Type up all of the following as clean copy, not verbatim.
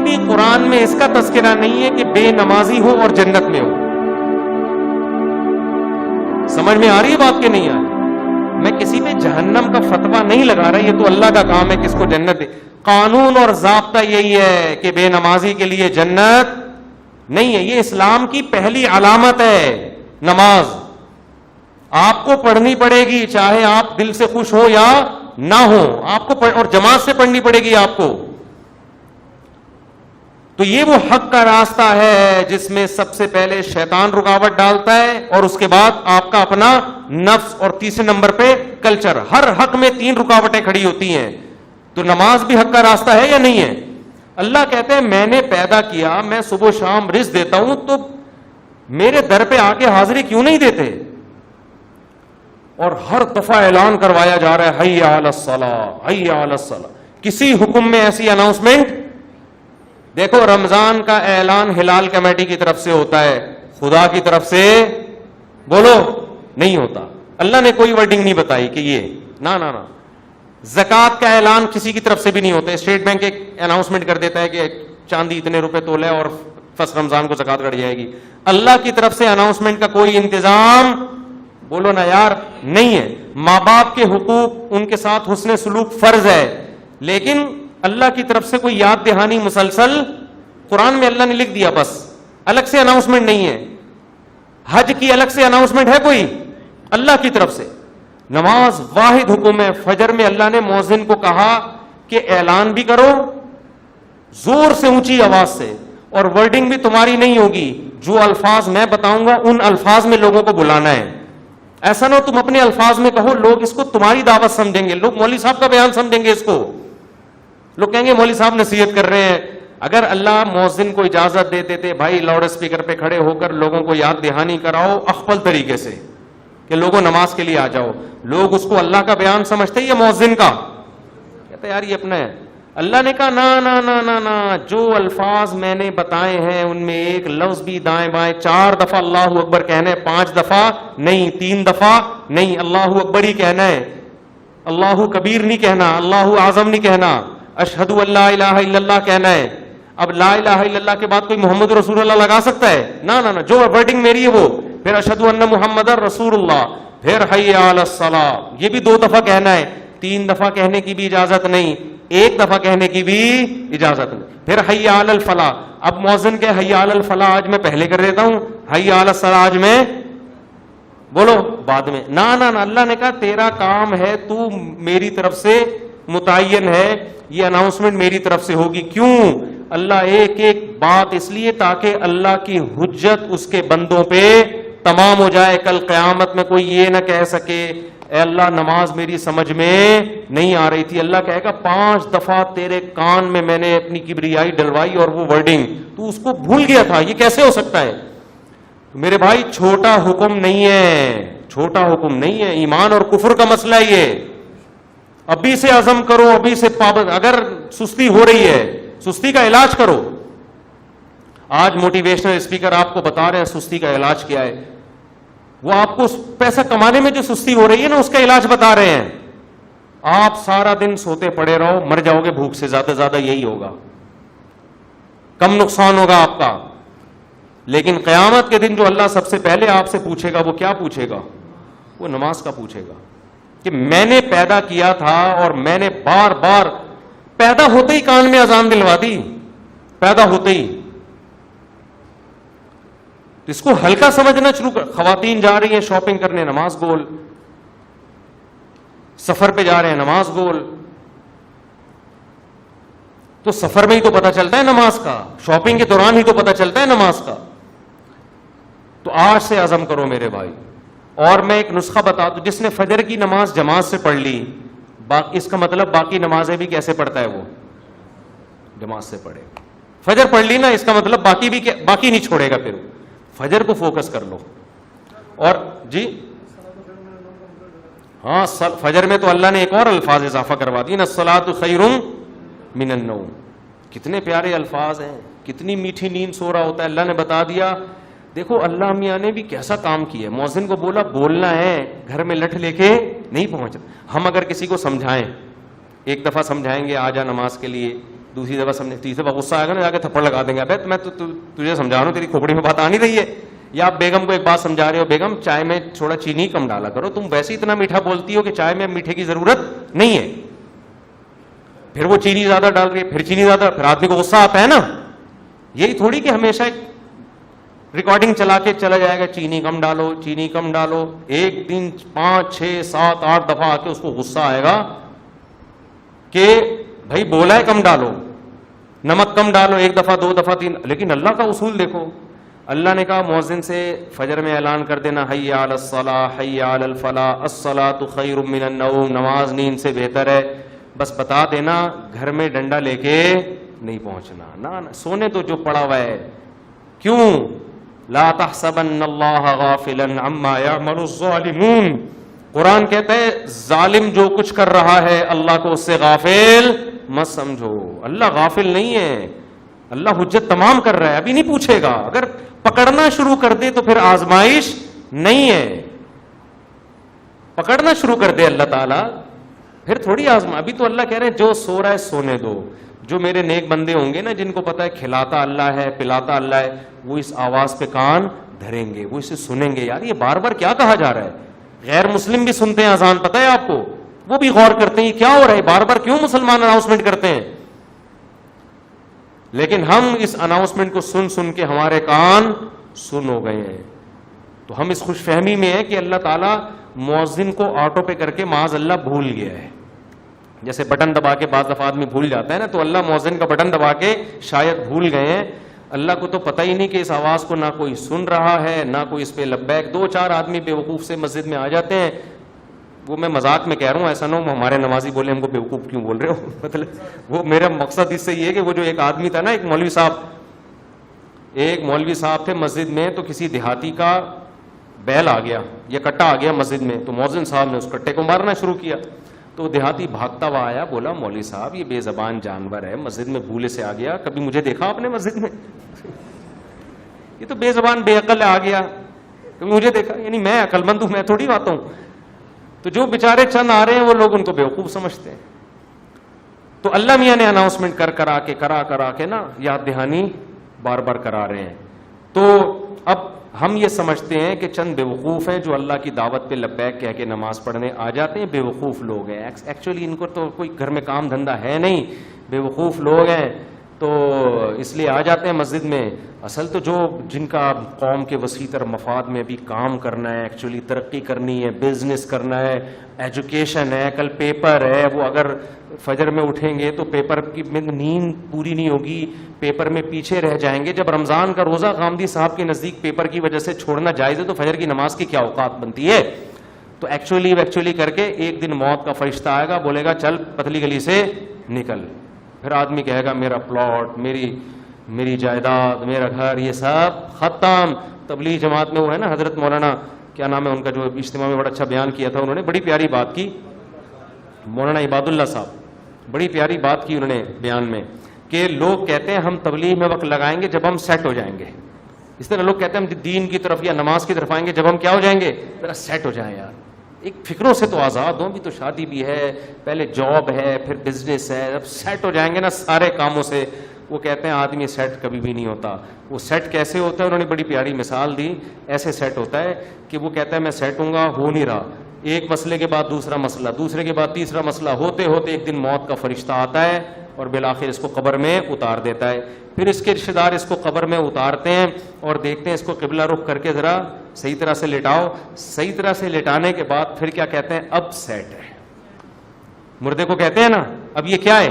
بھی قرآن میں اس کا تذکرہ نہیں ہے کہ بے نمازی ہو اور جنت میں ہو. سمجھ میں آ رہی ہے بات کہ نہیں آ رہی؟ میں کسی پہ جہنم کا فتویٰ نہیں لگا رہا, یہ تو اللہ کا کام ہے کس کو جنت دے. قانون اور ضابطہ یہی ہے کہ بے نمازی کے لیے جنت نہیں ہے. یہ اسلام کی پہلی علامت ہے نماز. آپ کو پڑھنی پڑے گی, چاہے آپ دل سے خوش ہو یا نہ ہو, آپ کو اور جماعت سے پڑھنی پڑے گی آپ کو. تو یہ وہ حق کا راستہ ہے جس میں سب سے پہلے شیطان رکاوٹ ڈالتا ہے, اور اس کے بعد آپ کا اپنا نفس, اور تیسرے نمبر پہ کلچر. ہر حق میں 3 رکاوٹیں کھڑی ہوتی ہیں. تو نماز بھی حق کا راستہ ہے یا نہیں ہے؟ اللہ کہتے ہیں میں نے پیدا کیا, میں صبح و شام رزق دیتا ہوں, تو میرے در پہ آ کے حاضری کیوں نہیں دیتے؟ اور ہر دفعہ اعلان کروایا جا رہا ہے حی علی الصلاۃ, حی علی الصلاۃ. کسی حکم میں ایسی اناؤنسمنٹ دیکھو, رمضان کا اعلان ہلال کمیٹی کی طرف سے ہوتا ہے, خدا کی طرف سے بولو نہیں ہوتا. اللہ نے کوئی ورڈنگ نہیں بتائی کہ یہ نہ نہ. زکوٰۃ کا اعلان کسی کی طرف سے بھی نہیں ہوتا. اسٹیٹ بینک ایک اناؤنسمنٹ کر دیتا ہے کہ چاندی اتنے روپے تولے اور فرسٹ رمضان کو زکوٰۃ کٹ جائے گی. اللہ کی طرف سے اناؤنسمنٹ کا کوئی انتظام بولو نا یار نہیں ہے. ماں باپ کے حقوق, ان کے ساتھ حسن سلوک فرض ہے, لیکن اللہ کی طرف سے کوئی یاد دہانی مسلسل قرآن میں اللہ نے لکھ دیا, بس الگ سے اناؤنسمنٹ نہیں ہے. حج کی الگ سے اناؤنسمنٹ ہے کوئی؟ اللہ کی طرف سے. نماز واحد حکم ہے. فجر میں اللہ نے مؤذن کو کہا کہ اعلان بھی کرو زور سے, اونچی آواز سے, اور ورڈنگ بھی تمہاری نہیں ہوگی, جو الفاظ میں بتاؤں گا ان الفاظ میں لوگوں کو بلانا ہے. ایسا نہ ہو تم اپنے الفاظ میں کہو, لوگ اس کو تمہاری دعوت سمجھیں گے, لوگ مولوی صاحب کا بیان سمجھیں گے اس کو, لوگ کہیں گے مولوی صاحب نصیحت کر رہے ہیں. اگر اللہ مؤذن کو اجازت دے دیتے بھائی لاؤڈ اسپیکر پہ کھڑے ہو کر لوگوں کو یاد دہانی کراؤ اخفل طریقے سے کہ لوگوں نماز کے لیے آ جاؤ, لوگ اس کو اللہ کا بیان سمجھتے یا مؤذن کا؟ کہتے یار یہ اپنا ہے. اللہ نے کہا نا نا نا نا نا, جو الفاظ میں نے بتائے ہیں ان میں ایک لفظ بھی دائیں بائیں 4 دفعہ اللہ اکبر کہنا ہے, 5 دفعہ نہیں, 3 دفعہ نہیں, اللہ اکبر ہی کہنا ہے, اللہ کبیر نہیں کہنا, اللہ اعظم نہیں کہنا, اشہد ان لا الہ الا اللہ کہنا ہے. اب لا الہ الا اللہ کے بعد کوئی محمد رسول اللہ لگا سکتا ہے؟ نہ نہ, جو ورڈنگ میری ہے وہ, پھر اشہد ان محمد رسول اللہ, پھر حی علی الصلاۃ, یہ بھی 2 دفعہ کہنا ہے, 3 دفعہ کہنے کی بھی اجازت نہیں, 1 دفعہ کہنے کی بھی اجازت نہیں. پھر حی علی الفلاح. اب مؤذن کے حی علی الفلاح آج میں پہلے کر دیتا ہوں, حی علی الصلاح آج میں بولو بعد میں. نہ نہ نہ, اللہ نے کہا تیرا کام ہے, تو میری طرف سے متعین ہے, یہ اناؤنسمنٹ میری طرف سے ہوگی. کیوں؟ اللہ ایک ایک بات اس لیے تاکہ اللہ کی حجت اس کے بندوں پہ تمام ہو جائے. کل قیامت میں کوئی یہ نہ کہہ سکے اے اللہ نماز میری سمجھ میں نہیں آ رہی تھی. اللہ کہے گا 5 دفعہ تیرے کان میں نے اپنی کبریائی ڈلوائی اور وہ ورڈنگ تو اس کو بھول گیا تھا, یہ کیسے ہو سکتا ہے؟ میرے بھائی چھوٹا حکم نہیں ہے, چھوٹا حکم نہیں ہے. ایمان اور کفر کا مسئلہ یہ, ابھی سے عزم کرو, ابھی سے پابند. اگر سستی ہو رہی ہے سستی کا علاج کرو. آج موٹیویشنل اسپیکر آپ کو بتا رہے ہیں سستی کا علاج کیا ہے. وہ آپ کو پیسہ کمانے میں جو سستی ہو رہی ہے نا اس کا علاج بتا رہے ہیں. آپ سارا دن سوتے پڑے رہو, مر جاؤ گے بھوک سے, زیادہ زیادہ یہی ہوگا, کم نقصان ہوگا آپ کا. لیکن قیامت کے دن جو اللہ سب سے پہلے آپ سے پوچھے گا وہ کیا پوچھے گا؟ وہ نماز کا پوچھے گا کہ میں نے پیدا کیا تھا اور میں نے بار بار پیدا ہوتے ہی کان میں اذان دلوا دی, پیدا ہوتے ہی. اس کو ہلکا سمجھنا شروع کر. خواتین جا رہی ہیں شاپنگ کرنے, نماز گول. سفر پہ جا رہے ہیں, نماز گول. تو سفر میں ہی تو پتہ چلتا ہے نماز کا, شاپنگ کے دوران ہی تو پتہ چلتا ہے نماز کا. تو آج سے عزم کرو میرے بھائی. اور میں ایک نسخہ بتا دوں, جس نے فجر کی نماز جماعت سے پڑھ لی, اس کا مطلب باقی نمازیں بھی کیسے پڑھتا ہے؟ وہ جماعت سے پڑھے. فجر پڑھ لی نا, اس کا مطلب باقی نہیں چھوڑے گا. پھر فجر کو فوکس کر لو. اور جی ہاں, فجر میں تو اللہ نے ایک اور الفاظ اضافہ کروا دی نا, الصلاۃ خیر من النوم. کتنے پیارے الفاظ ہیں, کتنی میٹھی نیند سو رہا ہوتا ہے. اللہ نے بتا دیا. دیکھو اللہ میاں نے بھی کیسا کام کیا. مؤذن کو بولا بولنا ہے, گھر میں لٹھ لے کے نہیں پہنچنا. ہم اگر کسی کو سمجھائیں, 1 دفعہ سمجھائیں گے آ جا نماز کے لیے, دوسری دفعہ سمجھے, تیسری دفعہ غصہ آئے گا نا, جا کے تھپڑ لگا دیں گے, ابے میں تجھے سمجھا رہا ہوں, تیری کھوپڑی میں بات آ نہیں رہی ہے. یا آپ بیگم کو ایک بات سمجھا رہے ہو, بیگم چائے میں تھوڑا چینی کم ڈالا کرو, تم ویسے اتنا میٹھا بولتی ہو کہ چائے میں میٹھے کی ضرورت نہیں ہے. پھر وہ چینی زیادہ ڈال رہی ہے, پھر چینی زیادہ, پھر آدمی کو غصہ آتا ہے نا. یہی تھوڑی کہ ہمیشہ ریکارڈنگ چلا کے چلا جائے گا, چینی کم ڈالو, چینی کم ڈالو. ایک دن 5 6 7 8 دفعہ آ کے اس کو غصہ آئے گا کہ بھائی بولا ہے کم ڈالو, نمک کم ڈالو, 1 دفعہ 2 دفعہ 3. لیکن اللہ کا اصول دیکھو, اللہ نے کہا مؤذن سے فجر میں اعلان کر دینا, حی علی الصلاۃ حی علی الفلاح الصلاۃ خیر من النوم, نماز نیند سے بہتر ہے. بس بتا دینا, گھر میں ڈنڈا لے کے نہیں پہنچنا, نہ سونے تو جو پڑا ہوا ہے. کیوں؟ لا تحسبن اللہ غافلا عما یعمل الظالمون. قرآن کہتا ہے ظالم جو کچھ کر رہا ہے اللہ کو اس سے غافل مت سمجھو. اللہ غافل نہیں ہے, اللہ حجت تمام کر رہا ہے, ابھی نہیں پوچھے گا. اگر پکڑنا شروع کر دے تو پھر آزمائش نہیں ہے. پکڑنا شروع کر دے اللہ تعالیٰ پھر تھوڑی آزما. ابھی تو اللہ کہہ رہے ہیں جو سو رہا ہے سونے دو. جو میرے نیک بندے ہوں گے نا, جن کو پتا ہے کھلاتا اللہ ہے پلاتا اللہ ہے, وہ اس آواز پہ کان دھریں گے, وہ اسے سنیں گے. یار یہ بار بار کیا کہا جا رہا ہے؟ غیر مسلم بھی سنتے ہیں اذان, پتہ ہے آپ کو, وہ بھی غور کرتے ہیں یہ کیا ہو رہا ہے, بار بار کیوں مسلمان اناؤنسمنٹ کرتے ہیں. لیکن ہم اس اناؤنسمنٹ کو سن سن کے ہمارے کان سن ہو گئے ہیں. تو ہم اس خوش فہمی میں ہیں کہ اللہ تعالیٰ مؤذن کو آٹو پہ کر کے معاذ اللہ بھول گیا ہے. جیسے بٹن دبا کے بعض دفعہ آدمی بھول جاتا ہے نا, تو اللہ مؤذن کا بٹن دبا کے شاید بھول گئے ہیں. اللہ کو تو پتہ ہی نہیں کہ اس آواز کو نہ کوئی سن رہا ہے نہ کوئی اس پہ لبیک. 2-4 آدمی بیوقوف سے مسجد میں آ جاتے ہیں. وہ میں مذاق میں کہہ رہا ہوں, ایسا نہ ہو ہمارے نمازی بولے ہم کو بیوقوف کیوں بول رہے ہو. مطلب وہ میرا مقصد اس سے یہ ہے کہ وہ جو ایک آدمی تھا نا, ایک مولوی صاحب تھے مسجد میں, تو کسی دیہاتی کا بیل آ گیا یا کٹا آ گیا مسجد میں, تو مؤذن صاحب نے اس کٹے کو مارنا شروع کیا. تو دیہاتی بھاگتا ہوا آیا, بولا مولوی صاحب یہ بے زبان جانور ہے, مسجد میں بھولے سے آ گیا, کبھی مجھے دیکھا آپ نے مسجد میں؟ یہ تو بے زبان بے عقل آ گیا, کبھی مجھے دیکھا؟ یعنی میں عقل مند ہوں, میں تھوڑی بات ہوں. تو جو بیچارے چند آ رہے ہیں وہ لوگ ان کو بیوقوف سمجھتے ہیں. تو اللہ میاں نے اناؤنسمنٹ کرا کے نا یاد دہانی بار بار کرا رہے ہیں. تو اب ہم یہ سمجھتے ہیں کہ چند بیوقوف ہیں جو اللہ کی دعوت پہ لبیک کہہ کے نماز پڑھنے آ جاتے ہیں, بیوقوف لوگ ہیں. ایکچولی ان کو تو کوئی گھر میں کام دھندا ہے نہیں, بیوقوف لوگ ہیں, تو اس لیے آ جاتے ہیں مسجد میں. اصل تو جو جن کا قوم کے وسیع تر مفاد میں بھی کام کرنا ہے, ایکچولی ترقی کرنی ہے, بزنس کرنا ہے, ایجوکیشن ہے, کل پیپر ہے, وہ اگر فجر میں اٹھیں گے تو پیپر کی نیند پوری نہیں ہوگی, پیپر میں پیچھے رہ جائیں گے. جب رمضان کا روزہ غامدی صاحب کے نزدیک پیپر کی وجہ سے چھوڑنا جائز ہے تو فجر کی نماز کی کیا اوقات بنتی ہے؟ تو ایکچولی کر کے ایک دن موت کا فرشتہ آئے گا, بولے گا چل پتلی گلی سے نکل. پھر آدمی کہے گا میرا پلاٹ, میری جائیداد, میرا گھر, یہ سب ختم. تبلیغ جماعت میں وہ ہے نا حضرت مولانا کیا نام ہے ان کا, جو اجتماع میں بڑا اچھا بیان کیا تھا, انہوں نے بڑی پیاری بات کی, مولانا عباد اللہ صاحب, بڑی پیاری بات کی انہوں نے بیان میں, کہ لوگ کہتے ہیں ہم تبلیغ میں وقت لگائیں گے جب ہم سیٹ ہو جائیں گے. اس طرح لوگ کہتے ہیں ہم دین کی طرف یا نماز کی طرف آئیں گے جب ہم کیا ہو جائیں گے, ذرا سیٹ ہو جائیں. یار ایک فکروں سے تو آزاد ہوں, بھی تو شادی بھی ہے, پہلے جاب ہے, پھر بزنس ہے, جب سیٹ ہو جائیں گے نا سارے کاموں سے. وہ کہتے ہیں آدمی سیٹ کبھی بھی نہیں ہوتا. وہ سیٹ کیسے ہوتا ہے, انہوں نے بڑی پیاری مثال دی. ایسے سیٹ ہوتا ہے کہ وہ کہتا ہے میں سیٹ ہوں گا, ہو نہیں رہا, ایک مسئلے کے بعد دوسرا مسئلہ, دوسرے کے بعد تیسرا مسئلہ, ہوتے ہوتے ایک دن موت کا فرشتہ آتا ہے اور بالآخر اس کو قبر میں اتار دیتا ہے. پھر اس کے رشتے دار اس کو قبر میں اتارتے ہیں اور دیکھتے ہیں اس کو قبلہ رخ کر کے ذرا صحیح طرح سے لٹاؤ. صحیح طرح سے لٹانے کے بعد پھر کیا کہتے ہیں, اب سیٹ ہے. مردے کو کہتے ہیں نا اب یہ کیا ہے,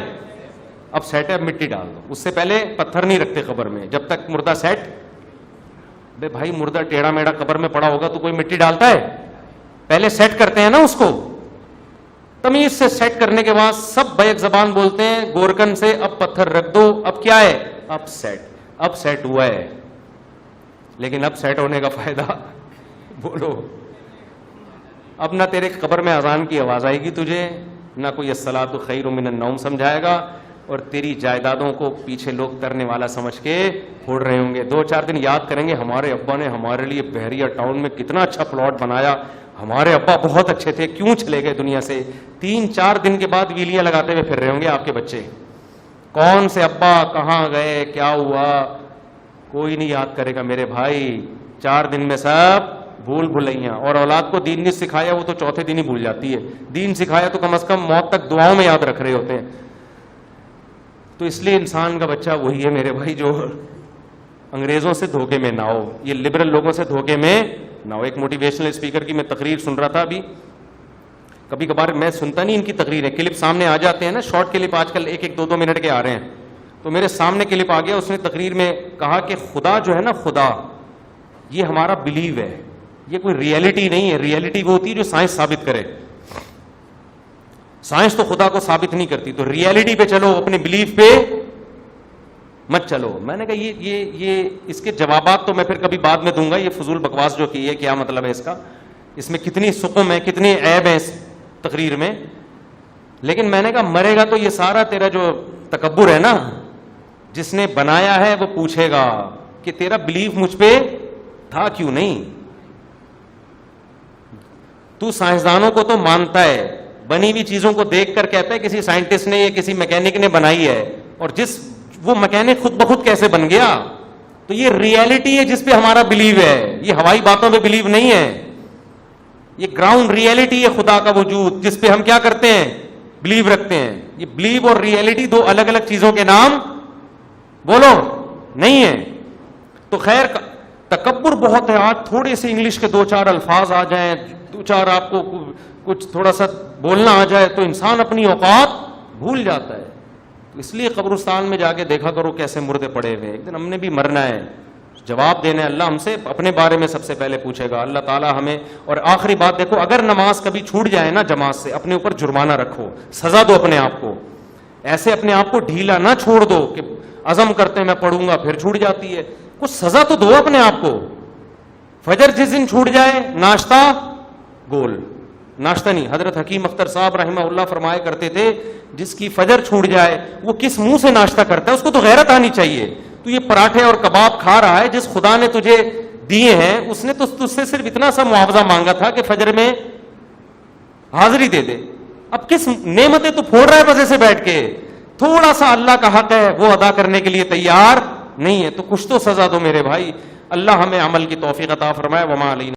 اب سیٹ ہے, اب مٹی ڈال دو. اس سے پہلے پتھر نہیں رکھتے قبر میں جب تک مردہ سیٹ. بے بھائی مردہ ٹیڑھا میڑھا قبر میں پڑا ہوگا تو کوئی مٹی ڈالتا ہے؟ پہلے سیٹ کرتے ہیں نا اس کو. تمیز سے سیٹ کرنے کے بعد سب بیک زبان بولتے ہیں گورکن سے, اب پتھر رکھ دو. اب کیا ہے, اب سیٹ ہوا ہے. لیکن اب سیٹ ہونے کا فائدہ بولو, اب نہ تیرے قبر میں اذان کی آواز آئے گی تجھے, نہ کوئی الصلاۃ خیر من النوم سمجھائے گا, اور تیری جائیدادوں کو پیچھے لوگ ترنے والا سمجھ کے پھوڑ رہے ہوں گے. 2-4 دن یاد کریں گے ہمارے ابا نے ہمارے لیے بحریہ ٹاؤن میں کتنا اچھا پلاٹ بنایا, ہمارے ابا بہت اچھے تھے, کیوں چلے گئے دنیا سے. 3-4 دن کے بعد ویلیاں لگاتے ہوئے پھر رہے ہوں گے آپ کے بچے. کون سے ابا کہاں گئے, کیا ہوا, کوئی نہیں یاد کرے گا میرے بھائی. 4 دن میں سب بھول بھلائیاں. اور اولاد کو دین نہیں سکھایا وہ تو چوتھے دن ہی بھول جاتی ہے. دین سکھایا تو کم از کم موت تک دعاؤں میں یاد رکھ رہے ہوتے ہیں. تو اس لیے انسان کا بچہ وہی ہے میرے بھائی جو انگریزوں سے دھوکے میں نہ ہو, یہ لبرل لوگوں سے دھوکے میں نہ ہو. ایک موٹیویشنل اسپیکر کی میں تقریر سن رہا تھا ابھی. کبھی کبھار میں سنتا نہیں ان کی تقریریں, کلپ سامنے آ جاتے ہیں نا, شارٹ کلپ آج کل 1-2 منٹ کے آ رہے ہیں. تو میرے سامنے کلپ آ گیا, اس نے تقریر میں کہا کہ خدا جو ہے نا, خدا یہ ہمارا بلیو ہے, یہ کوئی ریئلٹی نہیں ہے. ریئلٹی وہ ہوتی ہے جو سائنس ثابت کرے. سائنس تو خدا کو ثابت نہیں کرتی, تو ریئلٹی پہ چلو, اپنے بلیف پہ مت چلو. میں نے کہا یہ اس کے جوابات تو میں پھر کبھی بعد میں دوں گا. یہ فضول بکواس جو کی ہے کیا مطلب ہے اس کا, اس میں کتنی سقم ہے, کتنی عیب ہے اس تقریر میں. لیکن میں نے کہا مرے گا تو یہ سارا تیرا جو تکبر ہے نا, جس نے بنایا ہے وہ پوچھے گا کہ تیرا بلیف مجھ پہ تھا کیوں نہیں. تو سائنسدانوں کو تو مانتا ہے, بنی ہوئی چیزوں کو دیکھ کر کہتا ہے کسی سائنٹسٹ نے یا کسی میکینک نے بنائی ہے, اور وہ میکینک خود بخود کیسے بن گیا. تو یہ ریئلٹی ہے جس پہ ہمارا بلیو ہے, یہ ہوائی باتوں پہ بلیو نہیں ہے. یہ گراؤنڈ ریئلٹی ہے خدا کا وجود, جس پہ ہم کیا کرتے ہیں, بلیو رکھتے ہیں. یہ بلیو اور ریئلٹی 2 الگ الگ چیزوں کے نام بولو نہیں ہے. تو خیر تکبر بہت ہے. آج تھوڑے سے انگلش کے 2-4 الفاظ آ جائیں, 2-4 آپ کو کچھ تھوڑا سا بولنا آ جائے تو انسان اپنی اوقات بھول جاتا ہے. اس لیے قبرستان میں جا کے دیکھا کرو کیسے مردے پڑے ہوئے. ایک دن ہم نے بھی مرنا ہے, جواب دینا ہے. اللہ ہم سے اپنے بارے میں سب سے پہلے پوچھے گا اللہ تعالیٰ ہمیں. اور آخری بات دیکھو, اگر نماز کبھی چھوٹ جائے نا جماعت سے, اپنے اوپر جرمانہ رکھو, سزا دو اپنے آپ کو. ایسے اپنے آپ کو ڈھیلا نہ چھوڑ دو کہ عزم کرتے ہیں میں پڑھوں گا پھر چھوٹ جاتی ہے. کچھ سزا تو دو اپنے آپ کو. فجر جس دن چھوٹ جائے ناشتہ گول, ناشتہ نہیں. حضرت حکیم اختر صاحب رحمہ اللہ فرمایا کرتے تھے جس کی فجر چھوٹ جائے وہ کس منہ سے ناشتہ کرتا ہے, اس کو تو غیرت آنی چاہیے. تو یہ پراٹھے اور کباب کھا رہا ہے, جس خدا نے تجھے دیے ہیں اس نے تو تجھ سے صرف اتنا سا معاوضہ مانگا تھا کہ فجر میں حاضری دے دے. اب کس نعمتیں تو پھوڑ رہا ہے بس ایسے بیٹھ کے. تھوڑا سا اللہ کا حق ہے وہ ادا کرنے کے لیے تیار نہیں ہے, تو کچھ تو سزا دو میرے بھائی. اللہ ہمیں عمل کی توفیق عطا فرمائے. وما علینا